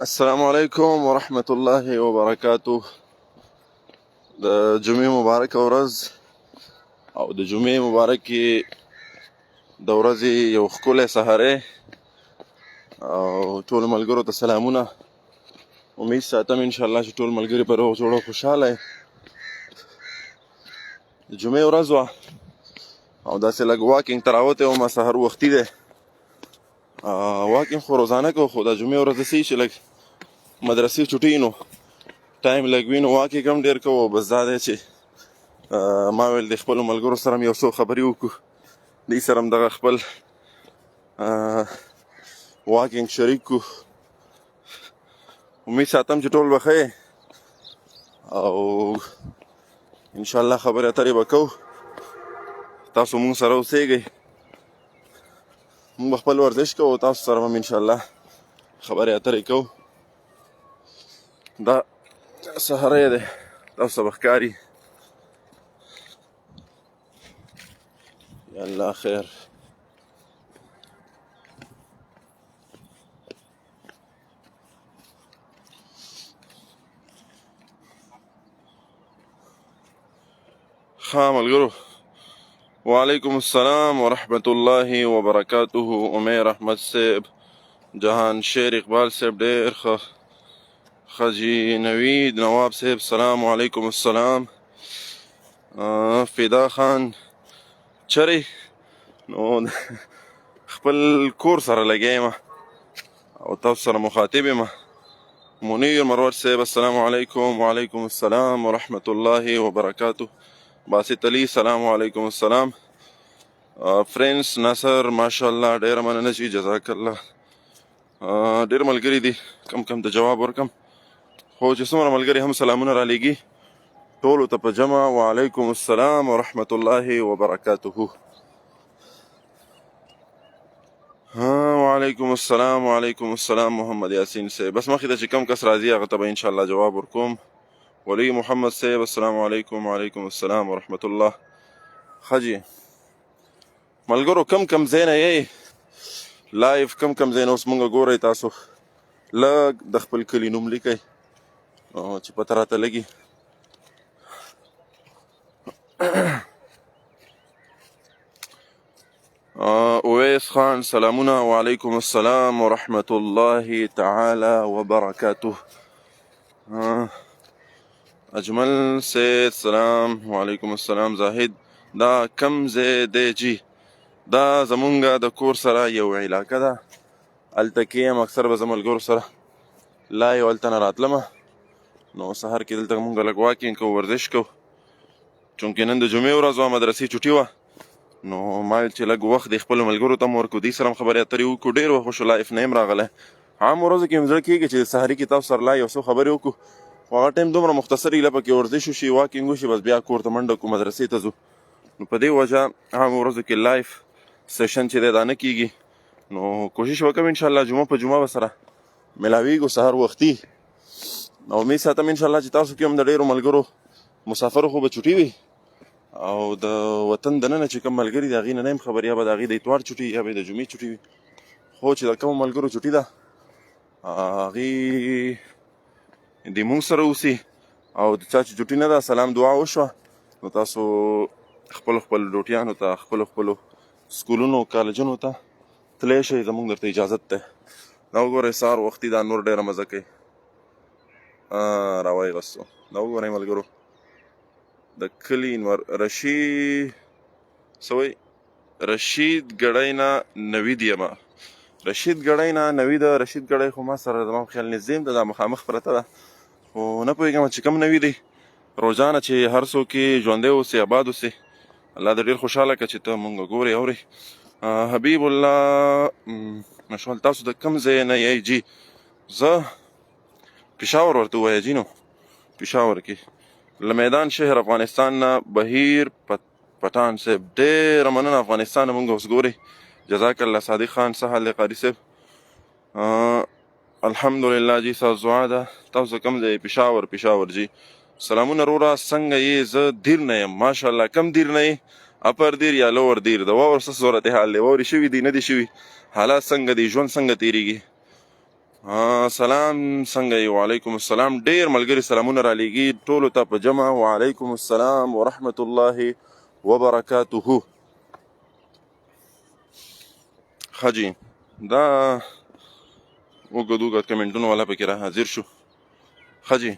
السلام علیکم ورحمت الله وبرکاتو. د جمعې مبارکه ورځ او د جمعې مبارکې د ورځې یو ښکلی سهاری او ټولو ملګرو ته سلامونه. امید ساتم انشاءالله چې ټول ملګري په روغ جوړ او خوشحاله یې. د جمعې ورځ وه او داسې لږ واکینګ ته راوتی وم. سهار وختي دی، واکینګ خو روزانه کوو، خو د جمعې ورځ داسې چې لږ مدرسې چټي نو ټایم لږ وي، نو واکینګ هم ډېر کوو. بس دا دی چې ما ویل د خپلو ملګرو سره هم یو څو خبرې وکړو، دوی سره هم دغه خپل واکینګ شریک کړو. امید ساتم چې ټول به ښه یې او انشاءالله خبرې اترې به کوو. تاسو مونږ سره اوسېږئ، مونږ به خپل ورزش کوو، تاسو سره هم انشاءالله خبرې اترې کوو. دا سهاری دی، تاسو ته به ښکاري. یا الله خیر. ښه ملګرو، وعلیکم السلام ورحمت الله وبرکاته. عمیر احمد صاحب، جهان شیر اقبال صاحب، ډېر ښه. خجی نوید نواب صاحب، سلام علیکم السلام. فدا خان چرې نو خپل کور سره لګیا یم او تاسو سره مخاطب یم. منیر مرور صاحب، السلام علیکم. وعلیکم السلام ورحمت الله وبرکاته. باسط علی، سلام علیکم السلام. فرینس ناصر، ماشاءالله ډېره مننه چې جزاک الله. ډېر ملګري دي، کم کم د جواب ورکم، خو چې څومره ملګري هم سلامونه را لېږي ټولو ته په جمع وعلیکم السلام ورحمت الله وبرکاته. وعلیکم السلام. وعلیکم السلام محمد یاسین صاحب. بس مخکې ته چې کم کس راځي هغه ته به انشاءالله جواب ورکوم. ولی محمد صاحب، السلام علیکم. وعلیکم السلام ورحمت الله. خجی ملګرو، کم کم ځای نه یې لایف، کم کم ځای نه اوس مونږ ګورئ، تاسو لږ د خپل کلي نوم لیکئ چې پته راته لګي. اویس خان، سلامونه. وعلیکم السلام ورحمت الله تعالی وبرکاته. اجمل سید، سلام. وعلیکم السلام. زاهد، دا کم ځای دی جی؟ دا زمونږ د کور سره یو علاقه ده، هلته کې یم. اکثر به زه ملګرو سره لایو هلته نه راتلمه، نو سهار کې دلته مونږ لږ واکینګ کوو، ورزش کوو. چونکې نن د جمعې ورځ وه، مدرسې چټي وه، نو ما ویل چې لږ وخت د خپلو ملګرو ته م ورکړو، دوی سره هم خبرې اترې وکړو. ډېر وخت وشو لایف نه یم راغلی. عام ورځو کې مې زړه کېږي چې سهاري کې تاسو سره لا یو څو خبرې وکړو، خو هغه ټایم دومره مختصر وي، لپه کې ورزش وشي، واکینګ وشي، بس بیا کور ته منډه کړو، مدرسې ته ځو. نو په دې وجه عام ورځو کې لایف سیشن چې دی دا نه کېږي. نو کوشش وکړم انشاءالله جمعه په جمعه به سره ملاویږو سهار وختي. او امید ساتم انشاءالله چې تاسو کې هم د ډېرو ملګرو مسافرو خو به چټي وي او د وطن دننه چې کوم ملګري د هغې نه یم خبر، یا به د هغې د اتوار چټي یا به د جمعې چټي وي. خو چې د کومو ملګرو چټي ده هغې د مونږ سره اوسي، او د چا چې چټي نه ده سلام دعا وشوه، نو تاسو خپلو خپلو ډوټیانو ته، خپلو خپلو سکولونو کالجونو ته تلی شئ، زمونږ درته اجازت دی. دا وګورئ سهار وختي دا نور ډېره مزه کوي. راوایي غستو دا وګورئ ملګرو، د کلي رشید ګړی نه نوید یمه. رشید ګړی نه نوید، رشید ګړی خو ما سره زما په خیال نږدې ده، دا مخامخ پرته ده، خو نه پوهېږم چې کوم نوید دی. روزانه چې هر څوک یې ژوندی اوسې، آباد اوسې، الله دې ډېر خوشحاله کړه چې ته مونږ ګورې اورې. حبیب الله مشوال، تاسو د کوم ځای نه یئ جي؟ زه پېښور ورته ووایه جي. نو پېښور کې له میدان شهر افغانستان نه بهیر پټان صاحب، ډېره مننه. افغانستان نه مونږ اوس ګورې، جزاک الله. صادق خان، څه حال دی قاري صاحب؟ الحمدلله جی، ستاسو دعا ده. تاسو کوم ځای؟ پېښور جي. سلامونه وروره، څنګه یې؟ زه دیر نه یم. ماشاءالله. کم دیر نه یې؟ اپر دیر یا لور دیر د واور څه صورتحال دی؟ واورې شوي دي نه دي شوي؟ حالات څنګه دي؟ ژوند څنګه تېرېږي؟ سلام څنګه یې؟ وعلیکم السلام. ډېر ملګري سلامونه رالیږي ټولو ته په جمع. وعلیکم السلام ورحمة الله وبرکاته. ښه جي، دا اوږد اوږد کمنټونه والا پکې را حاضر شو. ښه جي،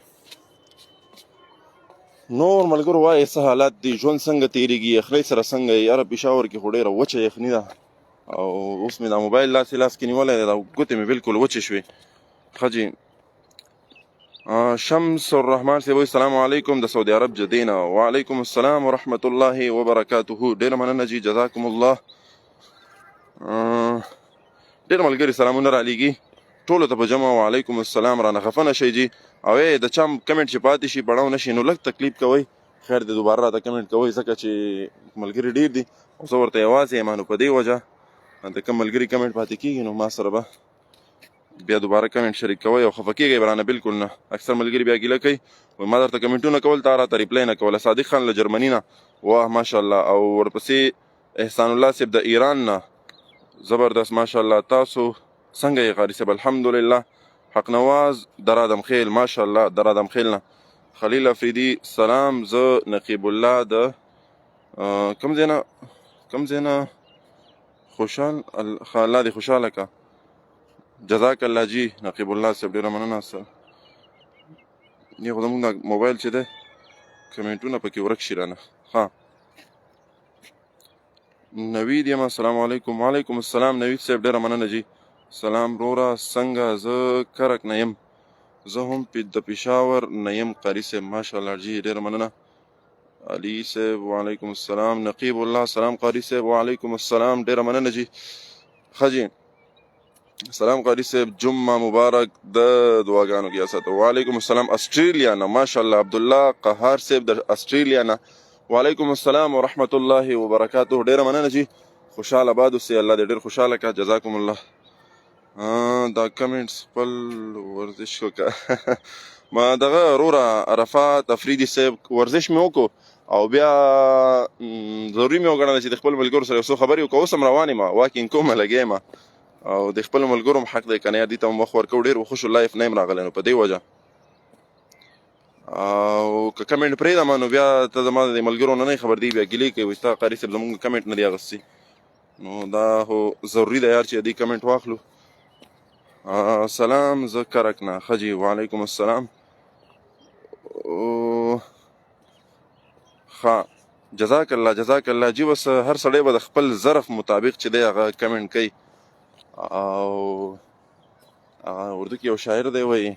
نور ملګرو وایي څه حالات دي؟ ژوند څنګه تېرېږي؟ یخنۍ سره څنګه یې؟ یاره پېښور کې خو ډېره وچه یخني ده او اوس مې دا موبایل لاس کې نیولی دی، دا ګوتې مې بلکل وچې شوې. ښه جي، شمس الرحمن صاحب وایي السلام علیکم د سعودي عرب جدې نه. وعلیکم السلام ورحمة الله وبرکاته. ډېره مننه جي، جزاکم الله. ډېر ملګري سلامونه رالیږي ټولو ته په جمع. وعلیکم السلام. رانه خفه نه شئ جي، او د چا کمنټ چې پاتې شي بړاو نه شي نو لږ تکلیف کوئ. خیر دی دوباره راته کمنټ کوئ ځکه چې ملګري ډېر دي او زه ورته یوازې یم، نو په دې وجه د کوم ملګري کمنټ پاتې کېږي نو ما سره به بیا دوباره کمنټ شریک کوئ او خفه کېږئ به رانه بلکل نه. اکثر ملګري بیا ګیله کوي وایي ما درته کمنټونه کول تا راته ریپلی نه کوله. صادق خان له جرمني نه، واه ماشاءالله. او ورپسې احسان الله صاحب د ایران نه، زبردست ماشاءالله. تاسو څنګه یې قاري صاحب؟ الحمدلله. حق نواز درادم خیل ماشاءالله، درادم خیل نه. خلیل افریدي سلام، زه نقیب الله د کوم ځای نه خوشحال الله دې خوشحاله که. جزاک الله جي نقیب الله صاحب، ډېره مننه سره. یې خو زمونږ موبایل چې دی کمنټونه پکې ورک شي رانه. ښه نوید یم، السلام علیکم. وعلیکم السلام نوید صاحب، ډېره مننه جي. سلام روره څنګه؟ زه کرک نه یم، زه هم د پېښور نه یم قاري صاحب. ماشاءالله جي ډېره مننه. علي صاحب وعلیکم السلام. نقیب الله سلام قاري صاحب. وعلیکم السلام، ډېره مننه جي. ښه جي، سلام قاري صاحب، جمعه مبارک د دعاګانو کې ساتو. وعلیکم السلام. اسټرالیا نه ماشاءالله عبدالله قهار صاحب د اسټرالیا نه. وعلیکم السلام ورحمة الله وبرکاته. ډېره مننه جي، خوشحاله باد اوسئ، الله دې ډېر خوشحاله کړه. جزاکم الله. دا کمنټس خپل ورزش وکړه. ما دغه وروره عرفات افریدي صاحب ورزش مې وکړو او بیا ضروري مې وګڼله چې د خپلو ملګرو سره یو څو خبرې وکړو. اوس هم روان یم، واکینګ کومه لګیا یم او د خپلو ملګرو هم حق دی که نه یا دې ته هم وخت ورکوو. ډېر خوشو لایف نه یم راغلی نو په دې وجه او که کمنټ پرېږدم نو بیا ته زما د ملګرو نه نه خبر دی بیا ګیلې کوي وایي ستا قاري صاحب زمونږ کمنټ نه دی اخیستی. نو دا خو ضروري ده یار چې دې کمنټ واخلو. سلام زه کرک نه. ښه جي، وعلیکم السلام. ښه جزاک الله جزاک الله جي. بس هر سړی به د خپل ظرف مطابق چې دی هغه کمنټ کوي. او اردو کې یو شاعر دی وایي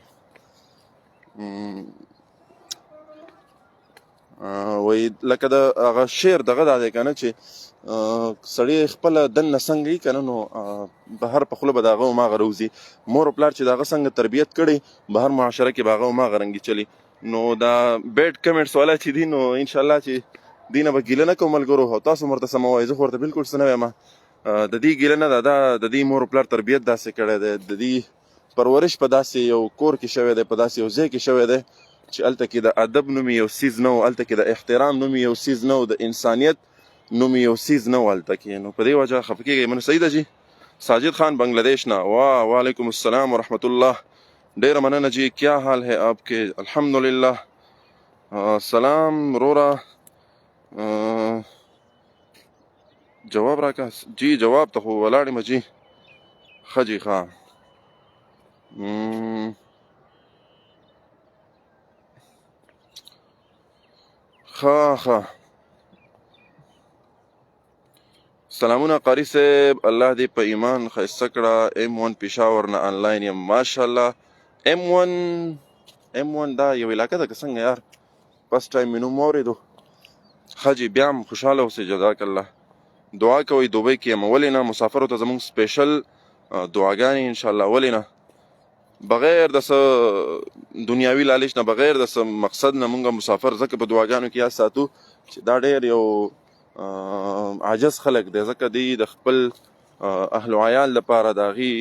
لکه د هغه شعر دغه دا دی که نه چې سړی خپله دننه څنګه وي که نه نو بهر په خوله به د هغه هماغه روځي. مور او پلار چې د هغه څنګه تربیت کړی بهر معاشره کې به هغه هماغه رنګې چلي. نو دا بیډ کمنټس والا چې دي نو انشاءالله چې دې نه به ګیله نه کوم ملګرو او تاسو هم ورته څه مه وایئ. زه خو ورته بلکل څه نه وایم، د دې ګیله نه ده، دا د دې مور او پلار تربیت داسې کړی دی، د دې پرورش په داسې یو کور کې شوی دی، په داسې یو ځای کې شوی دی چې هلته کې د ادب نومې یو څیز نه و، هلته کې د احترام نومې یو څیز نه و، د انسانیت نومې یو څیز نه و هلته کې. نو په دې وجه خفه کېږئ. منو صحیح ده جي. ساجد خان بنگلادیش نه. وعلیکم السلام ورحمة الله. ډېره مننه جی. کیا حال ہے آپ کے؟ الحمدللہ. سلام رورا. جواب راکا جی. جواب ته خو ولاړ یم جي. ښه جي ښه. ښه سلامونه قاری صاحب، الله دې په ایمان ښایسته کړه. M1 پېښور نه آنلاین یم. ماشاءالله. M1 دا یو علاقه ده که څنګه یار؟ فسټ ټایم مې نوم واورېدو. ښه جي، بیا هم خوشحاله اوسئ. جزاک الله. دعا کوئ دوبۍ کې یم. ولې نه؟ مسافرو ته زموږ سپیشل دعاګانې انشاءالله. ولې نه؟ بغیر د څه دنیاوي لالچ نه، بغیر د څه مقصد نه مونږ مسافر ځکه په دعاګانو کې یاد ساتو چې دا ډېر یو عاجز خلک دی، ځکه دی د خپل اهل و عیال دپاره، د هغې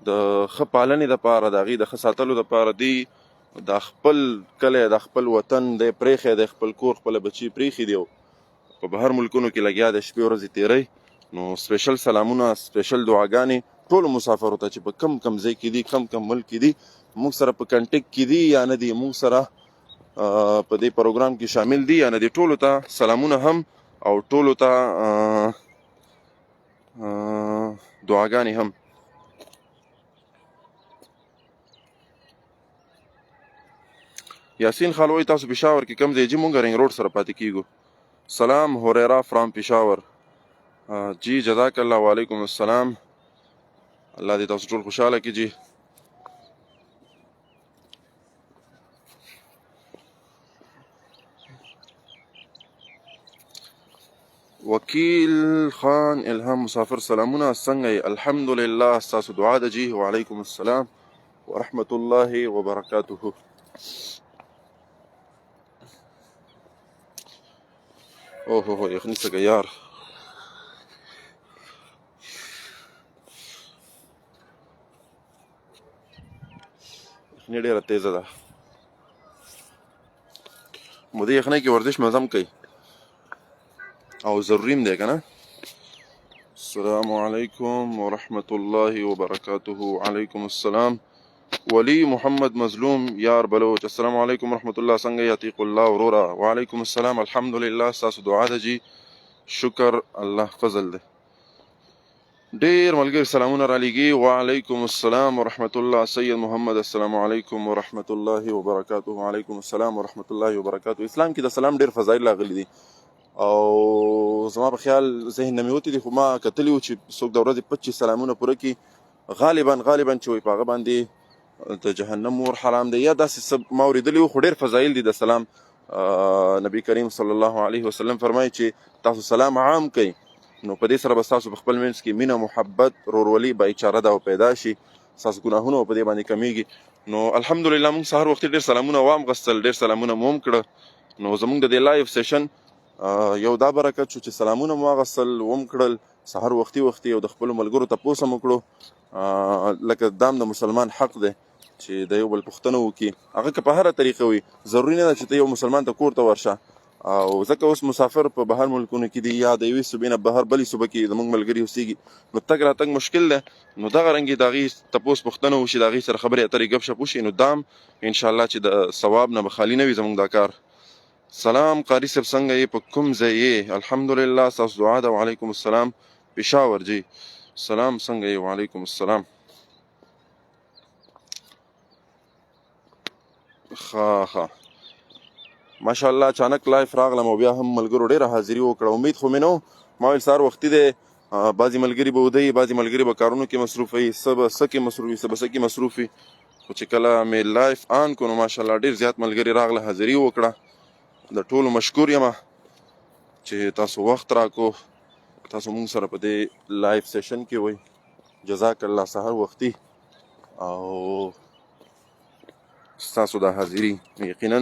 د ښه پالنې دپاره، د هغې د ښه ساتلو دپاره دی د خپل کلی، د خپل وطن دی پرېښی دی، خپل کور خپله بچي پرېښي دي په بهر ملکونو کې لګیا د شپې ورځې تیری. نو سپیشل سلامونه، سپیشل دعاګانې ټولو مسافرو ته چې په کم کم ځای کې دي، کم کم ملک کې دي، موږ سره په کنټیکټ کې دي یا نه دي، موږ سره په دې پروګرام کې شامل دي یا نه دي، ټولو ته سلامونه هم او ټولو ته دعاګانې هم. یاسین خان وایي تاسو پېښور کې کوم ځای جي؟ مونږ رنګ روډ سره پاتې کیږو. سلام هریرا فرام پېښور. جی جزاک الله. وعلیکم السلام. الله دې تاسو ټول خوشحاله کړي جی. وکیل خان الهام مسافر سلامونه، څنګه یې؟ الحمدلله، ستاسو دعا ده جی. وعلیکم السلام ورحمة الله وبرکاته. اوه هو یخني څنګه یار. یخني ډېره تیزه ده. مو دې یخنۍ کې ورزش منظم کوي او ضروري هم دی که نه. السلام علیکم ورحمة الله وبرکاته. وعلیکم السلام. ولی محمد مظلوم یار بلوچ. السلام علیکم ورحمة الله، څنګه یې؟ عتیق الله وروره. وعلیکم السلام. الحمدلله، ستاسو دعا ده جی. شکر، الله فضل ده. ډېر ملګري سلامونه را لېږي. وعلیکم السلام ورحمة الله. سید محمد السلام علیکم ورحمة الله وبرکاته. وعلیکم السلام ورحمة الله وبرکاته. اسلام کې د سلام ډېر فضایل راغلي دي او زما په خیال ذهن نه مې وتې دي، خو ما کتلي وو چې څوک د ورځې 25 سلامونه پوره کړي غالبا چې وایي په هغه باندې د جهنم اور حرام دی یا داسې څه ما اورېدلي وو، خو ډېر فضایل دي د سلام. نبی کریم صلی الله علیه وسلم فرمایي چې تاسو سلام عام کوئ نو په دې سره به ستاسو په خپل منځ کې مینه، محبت، ورورولي، بایچاره ده او پیدا شي، ستاسو ګناهونه په دې باندې کمیږي. نو الحمدلله موږ سهار وختي ډېر سلامونه وام غوښتل، ډېر سلامونه مو هم کړه. نو زموږ د دې لایف سیشن یو دا برکت شو چې سلامونه مو واغوستل وم کړل سهار وختي او د خپلو ملګرو تپوس هم وکړو. لکه دام د مسلمان حق دی چې د یو بل پوښتنه وکړي، هغه که په هره طریقه وي، ضروري نه ده چې ته یو مسلمان ته کور ته ورشه. او ځکه اوس مسافر په بهر ملکونو کې دي یا د یوې صوبې نه بهر بلې صوبه کې زموږ ملګري اوسېږي، نو تګ راتګ مشکل دی. نو دغه رنګې د هغې تپوس پوښتنه وشي، د هغې سره خبرې اترې ګپ شپ وشي، نو دام انشاءالله چې د ثواب نه به خالي نه وي زموږ دا کار. سلام قاري صاحب، څنګه یې؟ په کوم ځای یې؟ الحمدلله، ستاسو دعا ده. وعلیکم السلام. پېښور جی. سلام، څنګه یې؟ وعلیکم السلام. ښه ماشاءالله اچانک لایف راغلم او بیا هم ملګرو ډېره حاضري وکړه. امید خو مې نه و، ما ویل سهار وختي دی، بعضې ملګري به ودی، بعضې ملګري به کارونو کې مصروف وي، څه به څه کې مصروف وي، څه به څه کې مصروف وي. خو چې کله مې لایف آن کړو نو ماشاءالله ډېر زیات ملګري راغله، حاضري وکړه. د ټولو مشکور یم چې تاسو وخت راکو، تاسو مونږ سره په دې لایف سیشن کې وئ. جزاک الله سهار وختي او ستاسو د حاضري یقینا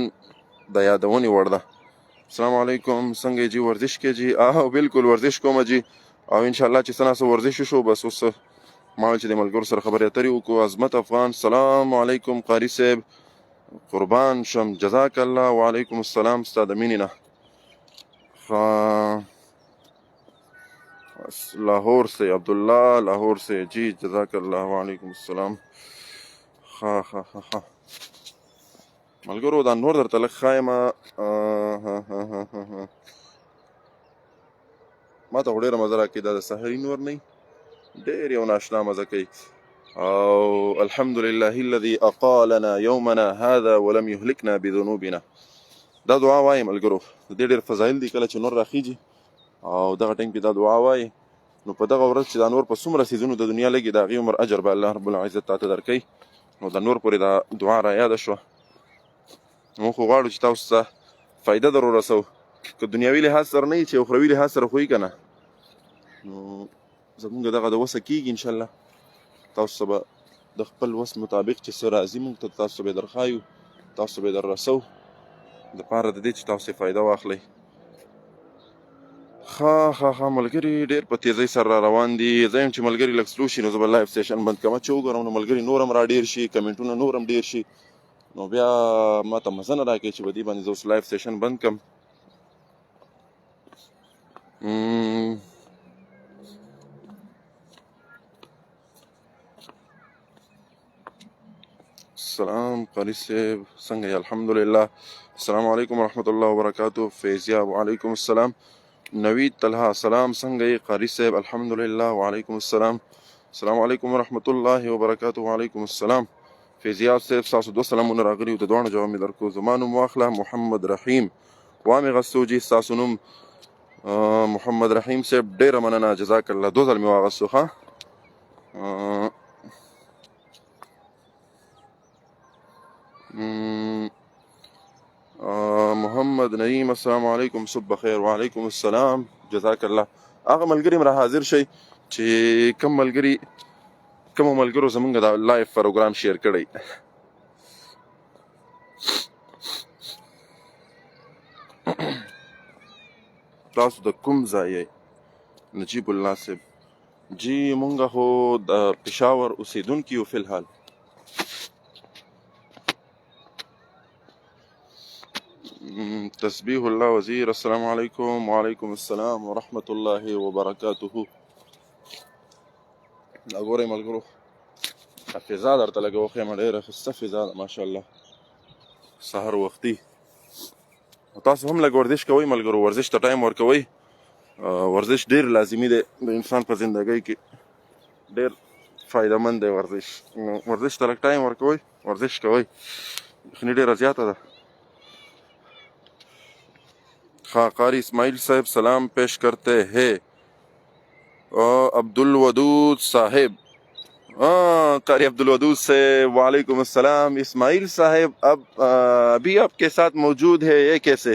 د یادونې وړ ده. السلام علیکم، څنګه یې جی؟ ورزش کې جی؟ بالکل ورزش کومه جی، او انشاءالله چې څه ناڅه ورزش وشو بس اوس ما ویل چې د ملګرو سره خبرې اترې وکړو. عظمت افغان، سلام علیکم قاري صاحب، قربان شم، جزاک الله. وعلیکم السلام، ستا د مینې نه. لاهور سے عبدالله، لاهور سے جی، جزاک الله. وعلیکم السلام. ښه ملګرو دا نور درته لږ ښایم. ما ته خو ډېره مزه راکوي، دا د سحري نور نه ډېر یو ناشنا مزه کوي. او الحمدلله الذي اقالنا يومنا هذا ولم يهلكنا بذنوبنا. دا دعا وایي ملګرو، د دې ډېر فضایل دي. کله چې نور راخیږي او دغه ټایم کې دا دعا وایي نو په دغه ورځ چې دا نور په څومره څیزونو د دنیا لګي د هغې عمر اجر به الله رب العزت تاته درکوي. نو د نور پورې دا دعا را یاده شوه. موږ خو غواړو چې تاسو ته فایده در ورسوو، که دنیاوي لحاظ سره نه وي چې اخروي لحاظ سره خو وي که نه، نو زمونږ دغه د وسه کېږي انشاءالله. تاسو ته به د خپل وس مطابق چې څه راځي موږ ته، تاسو به یې درښایو، تاسو به یې در رسوو دپاره د دې چې تاسو یې فایده واخلئ. ښه ملګري ډېر په تیزۍ سره را روان دي. زه یم چې ملګري لږ سلو شي نو زه به لایف سیشن بند کړم، چې وګورم نو ملګري نور هم را ډېر شي، کمنټونه نور هم ډېر شي، نو بیا ما ته مزه نه راکوي چې په دې باندې زه اوس لایف سیشن بند کړم. السلام قاری صاحب څنګه یې؟ الحمدلله. السلام علیکم ورحمۃ اللہ وبرکاتہ. فیضیہ وعلیکم السلام. نوید طلحہ سلام څنګه یې قاری صاحب؟ الحمدلله وعلیکم السلام. السلام علیکم ورحمۃ اللہ وبرکاتہ. وعلیکم السلام. فیضیہ صاحب تاسو دوه سلامونه راغلي او د دواړو جواب مې درکو. زما نوم واخله محمد رحیم وامې غستو جي. ستاسو نوم محمد رحیم صاحب ډیره مننه، جزاک الله. دو ځل مې واغستو. ښه محمد نعیم السلام علیکم صبح بخیر. وعلیکم السلام جزاک الله. هغه ملګري را حاضر شي چې کوم ملګرو زمونږ دا لایف پروګرام شیر کړی. تاسو د کوم ځای یې؟ نجیب الله صاحب جی مونږ خو د پېښور اوسېدونکي یو فی الحال. تسبیح الله وزیر السلام علیکم. وعلیکم السلام ورحمۃ اللہ وبرکاتہ. دا ګورئ ملګرو فضا درته لږه وښیم، ډېره ښایسته فضا ده ماشاءالله سهار وختي. تاسو هم لږ ورزش کوئ ملګرو، ورزش ته ټایم ورکوئ. ورزش ډېر لازمي دی د انسان په زندګۍ کې، ډېر فایده مند دی ورزش. ورزش ته لږ ټایم ورکوئ، ورزش کوئ، یخني ډېره زیاته ده. قاری اسماعیل صاحب سلام پیش کرتے ہیں. عبدالودود صاحب قاری عبدالودود سے وعلیکم السلام. اسماعیل صاحب ابھی آپ کے ساتھ موجود ہے یہ کیسے؟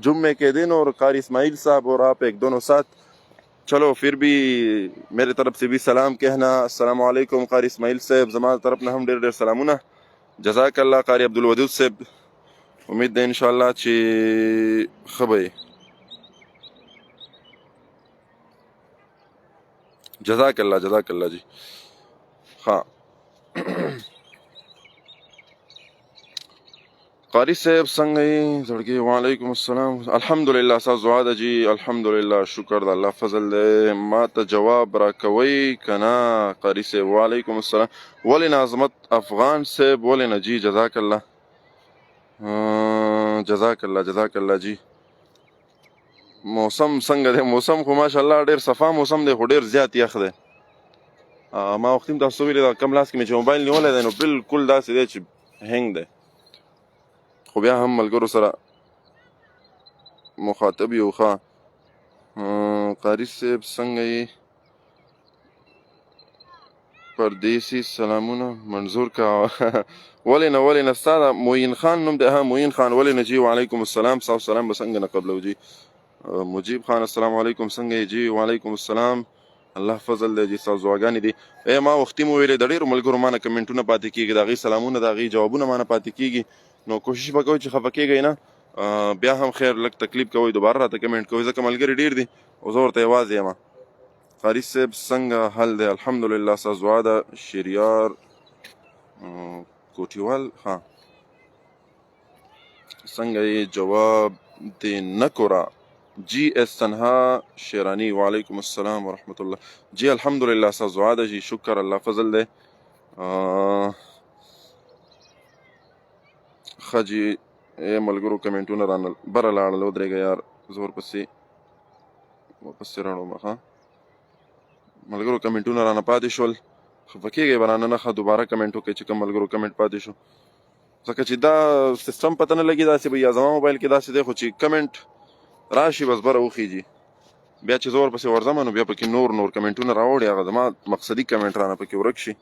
جمعے کے دن اور قاری اسماعیل صاحب اور آپ ایک دونوں ساتھ. چلو پھر بھی میرے طرف سے بھی سلام کہنا. السلام علیکم قاری اسماعیل صاحب زما طرف نه هم ډېر ډېر سلامونه. جزاک الله قاری عبدالودود صاحب. امید ده انشاءالله چې ښه به یې. جزاک الله جزاک الله جی. ها قاری صاحب څنګه یې زړګي؟ وعلیکم السلام. الحمدلله ستاسو دعا ده جی. الحمدلله شکر د الله فضل دی. ما ته جواب راکوئ که نه قاری صاحب؟ وعلیکم السلام. ولې نه عظمت افغان صاحب ولې نه جی؟ جزاک الله جزاک الله جزاک الله جی. موسم څنګه دی؟ موسم خو ماشاءالله ډېر صفا موسم دی، خو ډېر زیات یخ دی. ما وختي هم تاسو ویلي دا کم لاس کې مې چې موبایل نیولی دی نو بالکل داسې دی چې هینګ دی، خو بیا هم ملګرو سره مخاطب یو. ښه قاری صاحب څنګه یې؟ پردیسي سلامونه منظور کا. ولې نه ستا د معین خان نوم دی؟ ها معین خان ولې نه جی؟ وعلیکم السلام. ستاسو سلام به څنګه نه قبلو جی. مجیب خان السلام علیکم څنګه یې جی؟ وعلیکم السلام. الله فضل دی جی. ستاسو دعاګانې دي. ما وختي مو ویلې د ډېرو ملګرو ما نه کمنټونه پاتې کېږي، د هغوی سلامونه د هغوی جوابونه ما نه پاتې کېږي، نو کوشش به کوئ چې خفه کېږئ نه. بیا هم خیر لږ تکلیف کوئ، دوباره راته کمنټ کوئ ځکه ملګري ډېر دي او زه ورته یوازې یم. قاری صاحب څنګه حل دی؟ الحمدلله ستاسو دعا ده. شهریار کوټیوال ها څنګه یې؟ جواب دې نه کورا. جی ایس تنها شیرانی وعلیکم السلام ورحمۃ اللہ جی. الحمدلله ستاسو دعا ده جی. شکر الله فضل دی. ښه جی. ملګرو کمنټونه رانه بره لاړل، ودرېږه یار زه ورپسې راړم. ښه ملګرو کمنټونه رانه پاتې شول، خفه کېږئ به رانه نه. ښه دوباره کمنټ وکړئ چې کوم ملګرو کمنټ پاتې شو، ځکه چې دا سیسټم پته نه لګي داسې به یا زما موبایل کې داسې دی، خو چې کمنټ راشي بس بره وخیږي، بیا چې زه ورپسې ورځم نو بیا پکې نور کمنټونه راوړي، هغه زما مقصدي کمنټ رانه پکې ورک شي،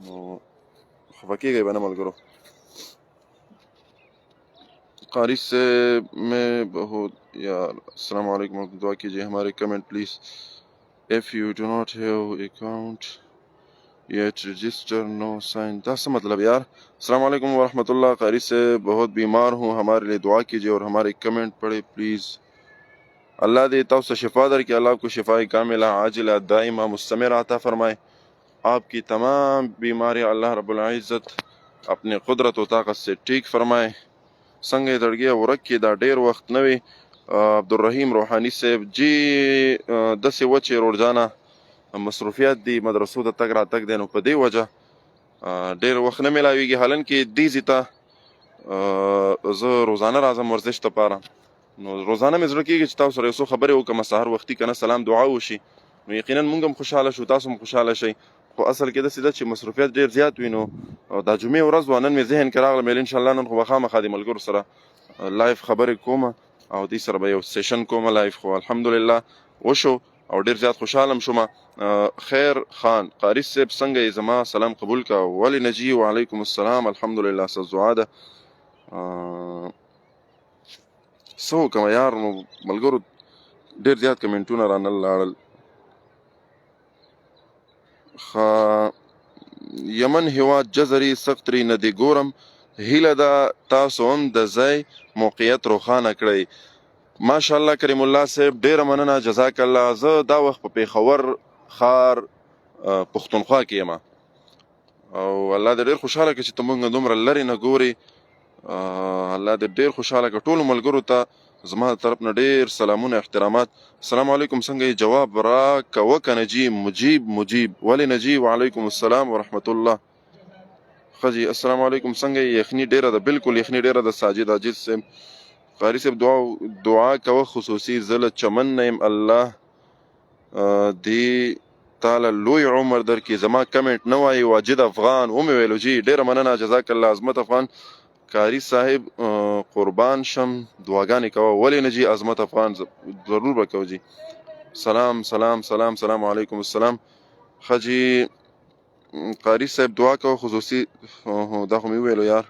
نو خفه کېږئ به نه ملګرو. قاری سے میں بہت یار السلام علیکم دعا کیجیے ہمارے کمنٹ پلیز. if you do not have account yet register no sign. دا څه مطلب یار؟ السلام علیکم ورحمۃ اللہ. قاری سے بہت بیمار ہوں، ہمارے لیے دعا کیجیے اور ہمارے کمنٹ پڑھے پلیز. اللہ دے تاسو شفا در کہ اللہ کو شفاء کاملہ عاجلہ دائمہ مستمر عطا فرمائے. آپ کی تمام بیماریاں اللہ رب العزت اپنے قدرت و طاقت سے ٹھیک فرمائے. څنګه یې زړګیه ورک کې دا ډېر وخت نه وي عبدالرحیم روحانی صاحب جی داسې وه چې روډجانه مصروفیات دي مدرسو ته تګ راتګ دی نو په دې وجه ډېر وخت نه میلاویږي حالانکې دې ځي ته زه روزانه راځم ورزش دپاره نو روزانه مې زړه کېږي چې تاسو سره یو څو خبرې وکړم سهار وختي که نه سلام دعا وشي نو یقینا موږ هم خوشحاله شو تاسو هم خوشحاله شئ خو اصل کې داسې ده چې مصروفیت ډېر زیات وي نو دا جمعې ورځ وه نن مې ذهن کې راغله مېل انشاءالله نن خو به خامخا د ملګرو سره لایف خبرې کوم او دوی سره به یو سیشن کوم لایف خو الحمدلله وشو او ډېر زیات خوشحاله هم شوم خیر خان قاري صاحب څنګه یې زما سلام قبول کا ولې نجي وعلیکم السلام الحمدلله ستاسو دعا ده څه وکړم یار نو ملګرو ډېر زیات کمنټونه رانه لاړل یمن هیواد جزري سختري نه دی ګورم هیله ده تاسو هم د ځای موقعیت روښانه کړئ ماشاءالله کریم الله صاحب ډېره مننه جزاک الله زه دا وخت په پېښور ښار پښتونخوا کې یم او الله دې ډېر خوشحاله کړي چې ته موږ دومره لرې نه ګورې الله دې ډېر خوشحاله کړه ټولو ملګرو ته زما د طرف نه ډېر سلامونه احترامات السلام علیکم څنګه یې جواب راکوه که نجي مجیب ولې نجي وعلیکم السلام ورحمت الله ښه جي السلام علیکم څنګه یې یخني ډېره ده بالکل یخني ډېره ده ساجد عاجز صاحب قاري صاحب دعا کوه خصوصي زه له چمن نه یم الله دې تاله لوی عمر درکړي زما کمنټ نه وایي واجد افغان ومې ویلو جي ډېره مننه جزاک الله عظمت افغان قاري صاحب قربان شم دعاګانې کوه ولې نه جي عظمت افغان ضرور به کوو جي سلام علیکم السلام ښه جي قاري صاحب دعا کوه خصوصي دا خو مې وویلو یار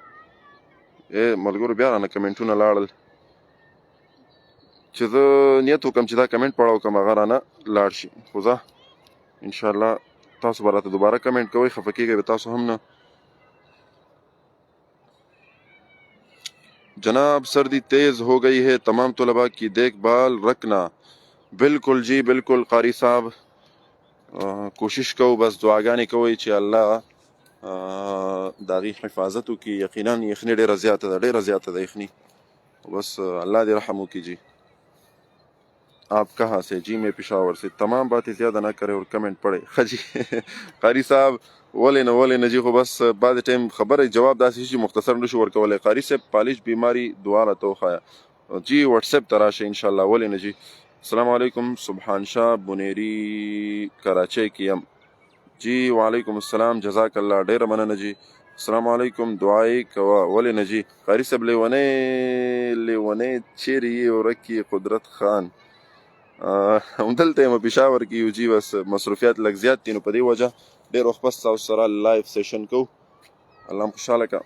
ملګرو بیا رانه کمنټونه لاړل چې زه نیت وکړم چې دا کمنټ پړاو کړم هغه رانه لاړ شي خو زه انشاءالله تاسو به راته دوباره کمنټ کوئ خفه کېږئ به تاسو هم نه جناب سردی تیز ہو گئی ہے تمام طلباء کی دیکھ بھال رکھنا بالکل جی بالکل قاری صاحب کوشش کو بس دعاګانې کوئ چې الله د هغې حفاظت وکړي یقینا یخني ډېره زیاته ده یخني بس اللہ دې رحم وکړي جی آپ کہاں سے جی میں پشاور سے تمام باتیں زیادہ نہ کرے اور کمنٹ پڑھے جی قاری صاحب ولې نه جی خو بس بعد ټایم خبره جواب داسې شي مختصر نشو ورکولی قاری صاحب پالش بیماری دعا راته وښایه جی واتس اپ ته راشه انشاءالله ولې نه جی السلام علیکم سبحان شاه بنیری کراچۍ کې یم جی وعلیکم السلام جزاک الله ډېره مننه جی السلام علیکم دعای کوه ولې نه جی قاری صاحب لیونی چیرې یې ورک یې قدرت خان همدلته یم پېښور کې یو جي بس مصروفیات لږ زیات دي نو په دې وجه ډېر وخت پس تاسو سره لایف سیشن کوو الله هم خوشحاله کړه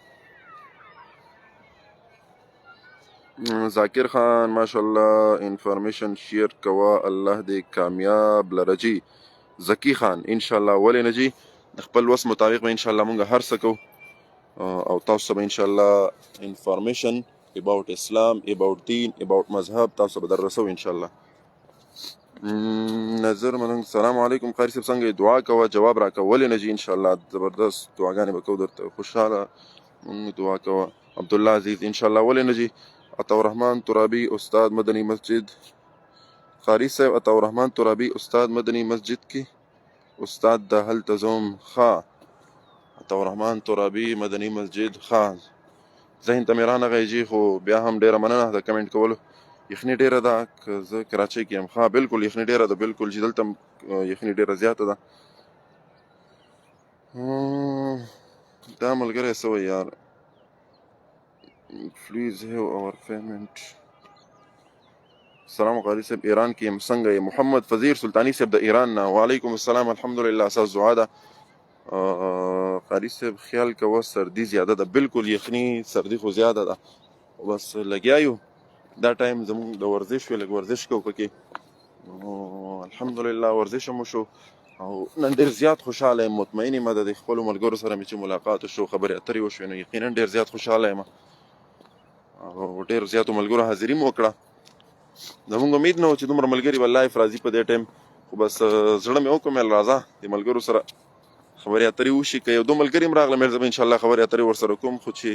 ذاکر خان ماشاءالله انفارمیشن شیر کوه الله دې کامیاب لره جي ذکی خان انشاءالله ولې نه جي د خپل وس مطابق به انشاءالله مونږ هر څه کوو او تاسو به انشاءالله انفارمیشن اباؤٹ اسلام اباؤٹ دین اباؤٹ مذهب تاسو به در رسو انشاءالله نظر مننګ سلام علیکم قاری صاحب څنګه دعا کوه جواب راکوه ولې نه جي انشاءالله زبردست دعاګانې به کوو درته خوشحاله مونږ دعا کوه عبدالله عزیز انشاءالله ولې نه جي عطاءالرحمن ترابي استاد مدني مسجد قاری صاحب عطاءالرحمن ترابي استاد مدني مسجد کې استاد د هلته زوم ښه عطاءالرحمن ترابي مدني مسجد ښه ذهن ته مې رانغی جي خو بیا هم ډېره مننه د کمنټ کولو یخني ډېره ده که زه کراچۍ کې یم ښه بالکل یخني ډېره ده بالکل چې دلته یخني ډېره زیاته ده دا ملګری څه وایي یار پلیز هیو اور پیمنٹ السلام قاری صاحب ایران کې یم څنګه یې محمد فضیر سلطانی صاحب د ایران نه وعلیکم السلام الحمدلله ستاسو دعا ده قاری صاحب خیال کوه سردي زیاده ده بالکل یخني سردي خو زیاده ده بس لګیا یو دا ټایم زموږ د ورزش وی لږ ورزش کوو پکې الحمدلله ورزش هم وشو او نن ډېر زیات خوشحاله یم مطمئن یم د خپلو ملګرو سره مې چې ملاقات وشو خبرې اترې وشوې نو یقینا ډېر زیات خوشحاله یم او ډېر زیاتو ملګرو حاضري مو وکړه زموږ امید نه و چې دومره ملګري به لایف راځي په دې ټایم خو بس زړه مې وکړ راځه د ملګرو سره خبرې اترې وشي که یو دو ملګري هم راغله مې زه به انشاءالله خبرې اترې ورسره کوم خو چې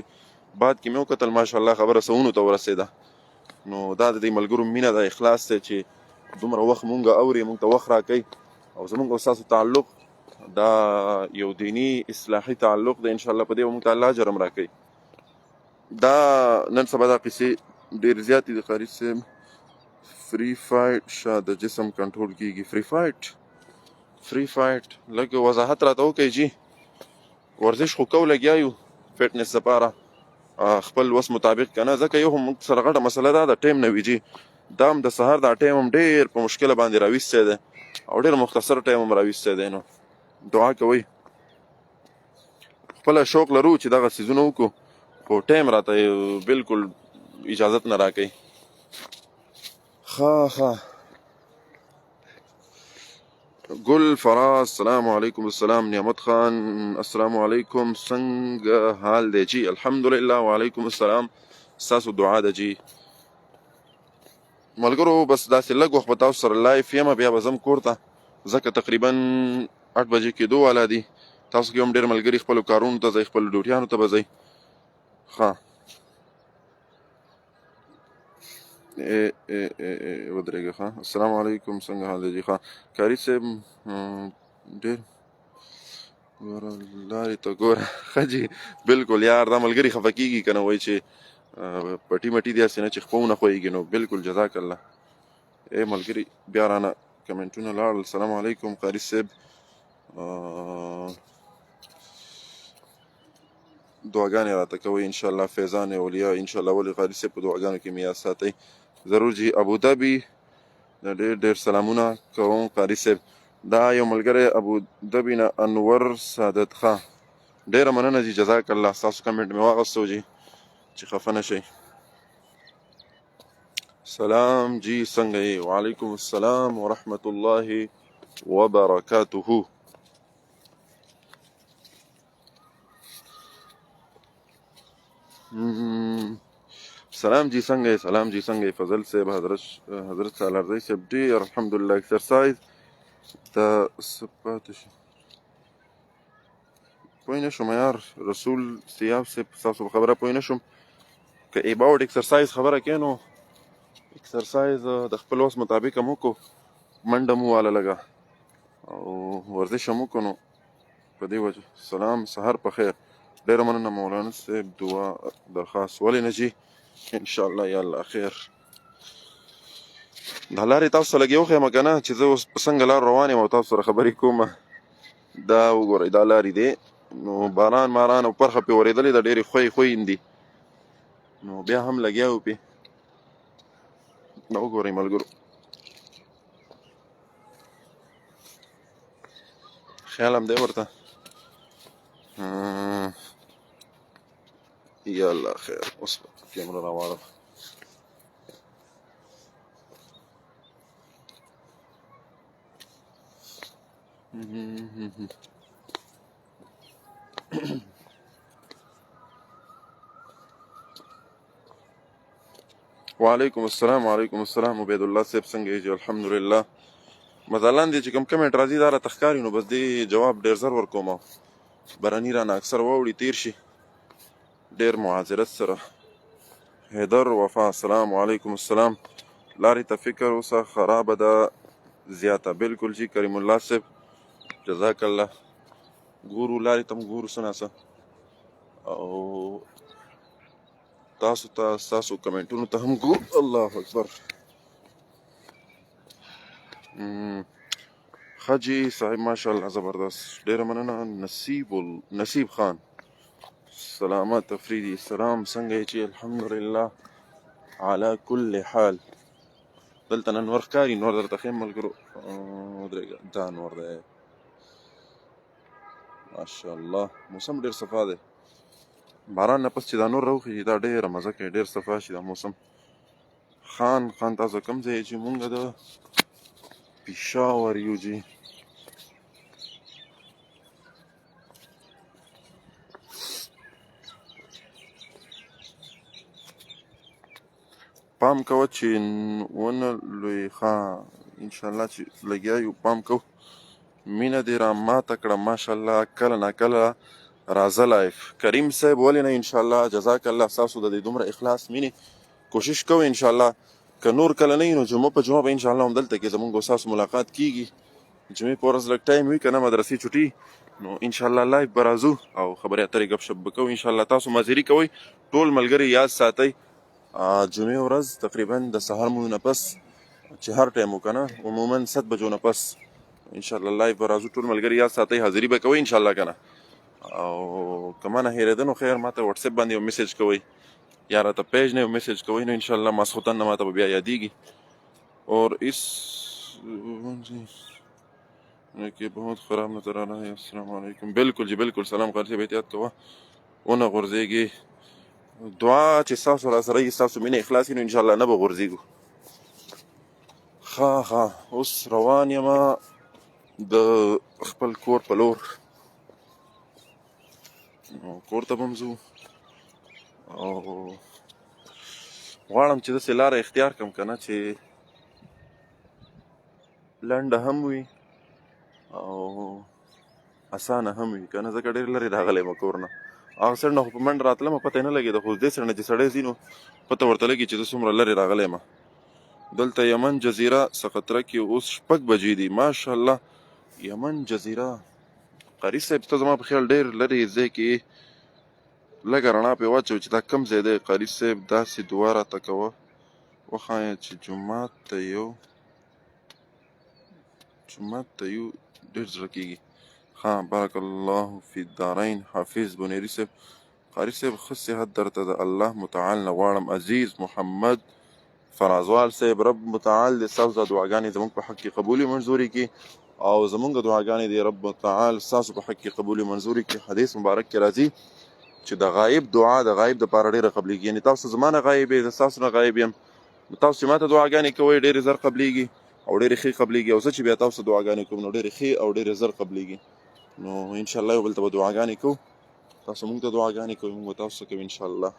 بعد کې مې وکتل ماشاءالله خبره سونو ته ورسېده نو دا د دې ملګرو مینه ده، اخلاص دی چې دومره وخت مونږ اوري، مونږ ته وخت راکوي او زمونږ او ستاسو تعلق دا یو دینی اصلاحي تعلق دی. انشاءالله په دې به مونږ ته الله اجر هم راکوي. دا نن سبا دا قصې ډېر زیاتې د قاري صاحب فری فایټ شا د جسم کنټرول کېږي. فری فایټ لږ وضاحت راته وکړئ جی. ورزش خو کو لګیا یو فټنس دپاره خپل وس مطابق که نه، ځکه یو هم موږ سره غټه مسله دا د ټایم نه وي جي. دا هم د سهار دا ټایم هم ډېر په مشکله باندې راویستی دی او ډېر مختصر ټایم هم راویستی دی. نو دعا کوئ، خپله شوق لرو چې دغه څیزونه وکړو، خو ټایم راته بلکل اجازت نه راکوي. ښه ګل فراز السلام علیکم. السلام نعمت خان السلام علیکم، څنګه حال دی جی؟ الحمدلله. وعلیکم السلام. ستاسو دعا ده جی. ملګرو بس داسې لږ وخت به تاسو سره لایف یم، بیا به ځم کور ته، ځکه تقریبا 8 بجې کېدو والا دي. تاسو کې هم ډېر ملګري خپلو کارونو ته ځئ، خپلو ډیوټیانو ته به ځئ. ښه ودرېږه. ښه السلام علیکم، څنګه حال دی جی؟ ښه کاري صاحب ډېر ګوره لارې ته ګوره. ښه جي بلکل یار، دا ملګري خفه کېږي که نه، وایي چې پټي مټي داسې نه چې خپو نه خویږي. نو بلکل جزاک الله. ملګري بیا رانه کمنټونه لاړل. السلام علیکم قاري صاحب، دعاګانې راته کوئ انشاءالله. فیضان اولیا انشاءالله، ولې قاري صاحب په دعاګانو کې مې یاد ساتئ ضرور جي. ابودابي ډېر ډېر سلامونه کوم قاري صاحب. دا یو ملګری ابودابي نه انور سعادت. ښه ډېره مننه جي، جزاک الله. ستاسو کمنټ مې واغستو جي چې خفه نه شئ. سلام جی، څنګه یې؟ وعلیکم السلام ورحمة الله وبرکاته. سلام جی، څنګه یې؟ سلام جی، څنګه یې؟ فضل صاحب، حضرت سالارزی صاحب ډېر الحمدلله. اکسرسایز د صفات شي پوه نه شوم یار. رسول سیاف صاحب ستاسو په خبره پوه نه شوم. که ایباوټ اکسرسایز خبره کوې نو اکسرسایز د خپل وس مطابق هم وکړو، منډه مو واله لږه او ورزش هم وکړو. نو په دې وجه سلام، سهار په خیر. ډېره مننه مولانا صاحب، دعا درخواست. ولې نه جي؟ انشاءالله یا الله خیر. دا لارې تاسو ته لږ وښیم که نه چې زه اوس په څنګه لار روان یم او تاسو سره خبرې کوم. دا وګورئ دا لارې دی، نو باران ماران او پرخه پرې ورېدلې ده، ډېرې خویندې، نو بیا هم لګیا وو پې. دا وګورئ ملګرو، خیال هم دی ورته. یا الله خیر. اوس کیمره راواړم. وعلیکم السلام. وعلیکم السلام عبید الله صاحب، څنګه یې؟ الحمدلله. مزالان دی چې کوم کمنټ راځي دا راته ښکاري، نو بس دې جواب ډېر زر ورکوم. براني رانه اکثر واوړي تیر شي ډېر معاذرت سره. حیدر وفا السلام علیکم. السلام. لارې ته فکر اوسه خرابه ده زیاته. بلکل جي کریم الله صاحب، جزاک الله. ګورو لارې ته هم ګورو څه ناڅه، او تاسو ته ستاسو کمنټونو ته هم ګورو. الله اکبر. ښه جي صاحب، ماشاءالله زبردست، ډېره مننه. نصیب خان سلامت افریدي، سلام، څنګه یې؟ چې الحمدلله علی کل حال. دلته نن نور ښکاري، نور درته ښیم ملګرو. ودرېږه، دا نور دی ماشاءالله. موسم ډېر صفا دی، باران نه پس چې دا نور راوخېږي دا ډېره مزه کوي، ډېر صفا شي دا موسم. خان تاسو کوم ځای چې مونږ د پېښور یو جي. پام کوه چې ونه لوی. انشاءالله چې لګیا یو، پام کوه. مینه دې را ماته کړه ماشاءالله، کله ناکله راځه لایف. کریم صاحب ولې نه؟ انشاءالله جزاک الله. ستاسو د دې دومره اخلاص مینې کوشش کوئ انشاءالله که نور کله نه وي نو جمعه په جمعه به انشاءالله همدلته کې زمونږ او ستاسو ملاقات کېږي. جمعې په ورځ لږ ټایم وي که نه مدرسې چټي نو انشاءالله لایف به راځو او خبرې اترې ګپ شپ به کوو انشاءالله. تاسو مازیري کوئ ټول ملګري یاد ساتئ جمعې ورځ تقریبا د سهار مونځ نه پس چې هر ټایم و که نه عموما 7 بجو نه پس انشاءالله لایف به راځو. ټول ملګري یاد ساتئ حاضري به کوئ انشاءالله که نه. او که ما نه هېرېده نو خیر ما ته وټساپ باندې یو میسیج کوئ یا راته پیج نه یو میسیج کوئ نو انشاءالله ماسخوتن نه ما ته به بیا یادېږي. اور اس کہ بہت خراب نظر آ رہا ہے. السلام علیکم. بالکل جی بالکل سلام قاری صاحب احتیاط کوه ونه غورځېږي. دعا چې ستاسو را سره وي ستاسو مینه اخلاص وي نو انشاءالله نه به غورځېږو. ښه اوس روان یمه د خپل کور په لور نو کور ته به هم ځو او غواړم چې داسې لاره اختیار کړم که نه چې لنډه هم وي او اسانه هم وي که نه ځکه ډېر لرې راغلی یم کور نه. هغه سړي نه خو په منډه راتلم پته یې نه لګېده خو دې سړي نه چې سړی ځي نو پته ورته لګي چې زه څومره لرې راغلی یم. دلته یمن جزیره سقطره کې اوس 6 بجې دي. ماشاءالله یمن جزیره قاري صاحب ته زما په خیال ډېر لرې ځای کې لږه رڼا پرې واچوي چې دا کوم ځای دی. قاري صاحب داسې دعا راته کوه وښایه چې جومات ته یو ډېر زړه کېږي. بارک الله فی الدارین. حافظ بنیری صاحب قاری صاحب ښه صحت درته د الله متعال نه غواړم. عزیز محمد فرازوال صاحب رب متعال دې ستاسو دا دعاګانې زموږ په حق کې قبولې منظورې کړي او زموږ دعاګانې دې رب متعال ستاسو په حق کې قبولې منظورې کړي. حدیث مبارک کې راځي چې د غایب دعا د غایب دپاره ډېره قبلېږي. یعنې تاسو زما نه غایب یې زه ستاسو نه غایب یم نو تاسو چې ما ته دعاګانې کوئ ډېرې زر قبلېږي او ډېرې ښې قبلېږي او زه چې بیا تاسو دعاګانې کوم نو ډېرې ښې او ډېرې زر قبلېږي. نو انشاءالله یو بل ته به دعاګانې کوو. تاسو مونږ ته دعاګانې کوئ مونږ به تاسو ته کوو انشاءالله.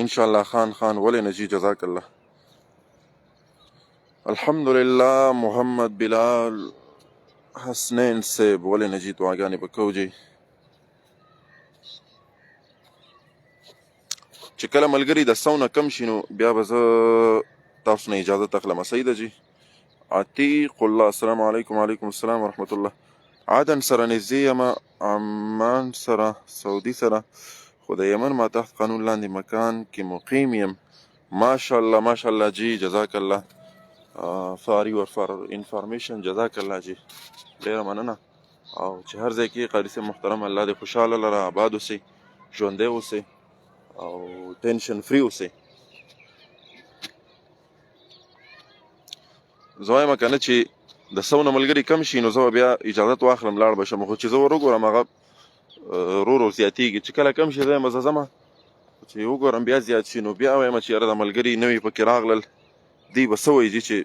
انشاءالله خان ولې نه جي جزاک الله. الحمدلله محمد بلال حسنین صاحب ولې نه جي دعاګانې به کوو جي. چې کله ملګري د 100 نه کم شي نو بیا به زه تاسو نه اجازت اخلم. صحیح ده جي. عتیق الله السلام علیکم. وعلیکم السلام ورحمت الله. عدن سره نږدې یم عمان سره سعودي سره خو د یمن ما تحت قانون لاندې مکان کې مقیم یم. ماشاءالله جی جزاک الله فار یور فار انفارمیشن. جزاک الله جی ډېره مننه. او چې هر ځای کې قاري صاحب محترم الله دې خوشحاله لره آباد اوسئ ژوندی اوسئ او ټینشن فری اوسئ. زه وایم که نه چې د 100 نه ملګري کم شي نو زه به بیا اجازت واخلم لاړ به شم خو چې زه ور وګورم هغه ورو زیاتېږي. چې کله کم شي زه یم زه ځمه چې وګورم بیا زیات شي نو بیا وایم چې یاره د ملګري نوي پکې راغلل دوی به څه وایي چې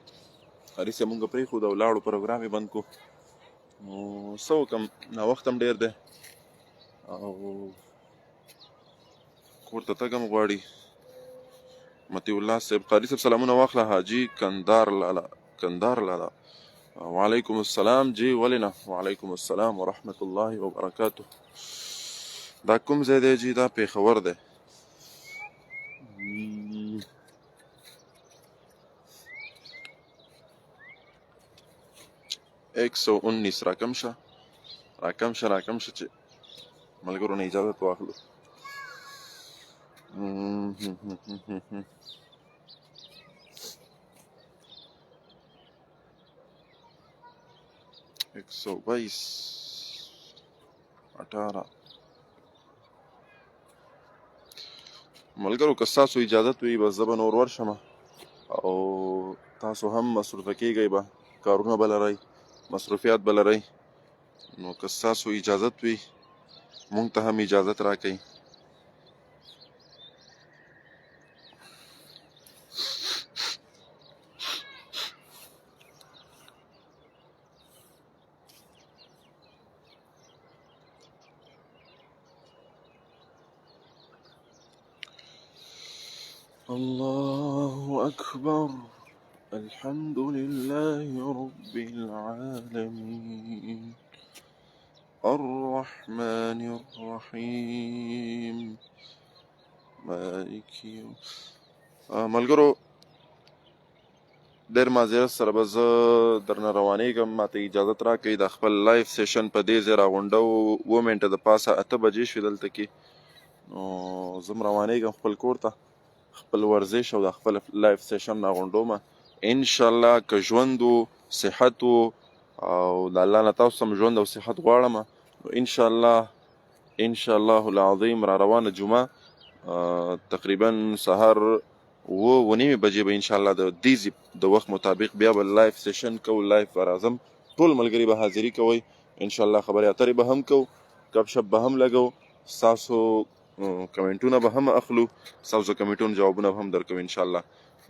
قاري صاحب مونږ پرېښود او لاړو پروګرام یې بند کړو نو څه وکړم ناوخت هم ډېر دی او کور ته تګ هم غواړي. مطیع الله صاحب قاري صاحب سلامونه واخله. حاجي کندار لالا وعلیکم السلام جی ولې نه. وعلیکم السلام ورحمت الله وبرکاته. دا کوم ځای دی جی؟ دا پېښور دی. 119 راکم شه چې ملګرو نه اجازت واخلو. ایک سو 18 ملګرو که ستاسو اجازت وي بس زه به نور ورشم او تاسو هم مصروفه کېږئ به کارونه به لرئ مصروفیات به لرئ نو که ستاسو اجازت وي مونږ ته هم اجازت راکئ. الله أكبر الحمد لله رب العالمين الرحمن الرحيم مالك يوم ملګرو ډېر معذرت سره به زه درنه روانېږم ماته اجازت راکړئ د خپل لایف سیشن په دې ځای راغونډه 2 منټه د پاسه 8 بجې شوې دلته کې نو زه هم روانېږم خپل کور ته خپل ورزش او د خپل لایف سیشن راغونډومه انشاءالله که ژوند و صحت و او د الله نه تاسو هم ژوند او صحت غواړم نو انشاءالله العظیم را روانه جمعه تقریبا سهار 9:30 بجې به انشاءالله د دیزی د وخت مطابق بیا به لایف سیشن کوو لایف به راځم ټول ملګري به حاضري کوئ انشاءالله خبرې اترې به هم کوو ګپ شپ به هم لګو ستاسو کمنټونه به هم اخلو ستاسو کمنټونو جوابونه به هم درکوو انشاءالله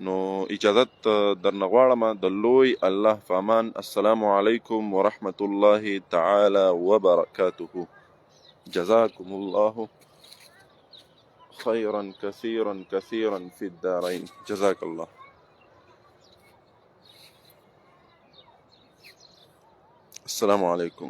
نو اجازت درنه غواړم د لوی الله په امان السلام علیکم ورحمة الله تعالی وبرکاته جزاكم الله خيرا كثيرا كثيرا في الدارين جزاك الله السلام عليكم